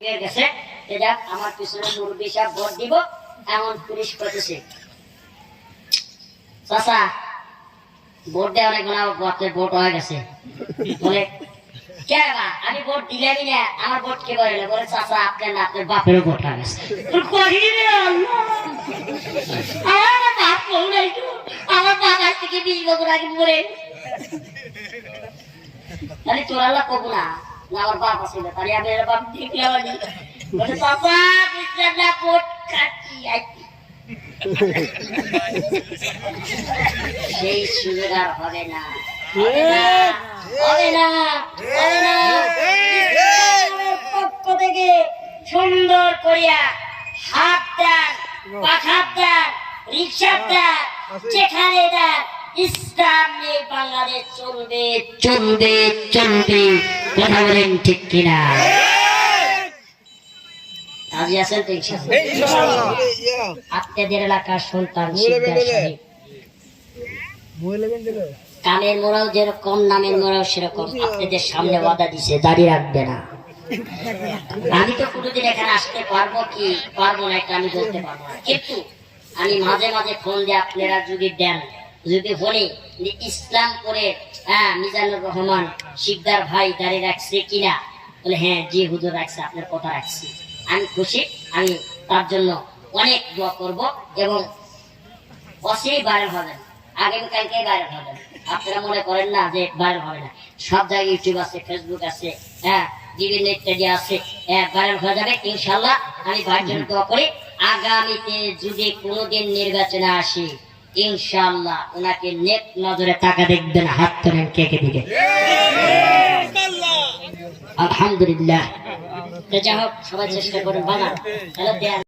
গেছে যাক আমার পিছনে মুরব্বী সাহেব ভোট দিব এমন পুলিশ করতেছে চাচা ভোট দেওয়া অনেক ভোট হয়ে গেছে বলে কে বা আমি ভোট দিলামই না আমার ভোট কে বলে বলে চাচা আপনার না আপনার বাপেরও ভোট হয়ে গেছে আমার বাপ বলে আমার বাবা থেকে 20 বছর আগে মরে তাহলে তোর আল্লাহ কবু না আমার বাপ আছে তাহলে আমি বাপ দেখলাম বলে বাবা বিছানা ভোট কাটি আইতি সেই সুযোগ আর হবে না পক্ষ থেকে সুন্দর করিয়া হাত দেন পাখাত দেন রিক্সা দেন যেখানে দেন ইসলাম নিয়ে বাংলাদেশ চলবে চলবে চলবে কথা বলেন ঠিক কিনা রাজি আছেন তো ইনশাআল্লাহ আপনাদের এলাকার সন্তান কামের মোড়াও যেরকম নামের মোড়াও সেরকম আপনাদের সামনে ওয়াদা দিছে দাঁড়িয়ে রাখবে না আমি তো কোনোদিন এখানে আসতে পারবো কি পারবো না এটা আমি বলতে পারবো না কিন্তু আমি মাঝে মাঝে ফোন দিয়ে আপনারা যদি দেন যদি বলি ইসলাম করে মিজানুর রহমান শিকদার ভাই দাঁড়িয়ে রাখছে কিনা বলে হ্যাঁ জি হুজুর রাখছে আপনার কথা রাখছি আমি খুশি আমি তার জন্য অনেক দোয়া করব এবং অবশ্যই ভাইরাল হবেন আগামীকালকে ভাইরাল হবেন আপনারা মনে করেন না যে ভাইরাল হবে না সব জায়গায় ইউটিউব আছে ফেসবুক আছে বিভিন্ন ইত্যাদি আছে ভাইরাল হয়ে যাবে ইনশাল্লাহ আমি ভাইয়ের জন্য দোয়া করি আগামীতে যদি কোনোদিন নির্বাচনে আসি ইনশাআল্লাহ ওনাকে নেক নজরে তাকা দেখবেন হাত তোলেন কে কে দিকে আলহামদুলিল্লাহ যাই হোক সবাই চেষ্টা করুন বানান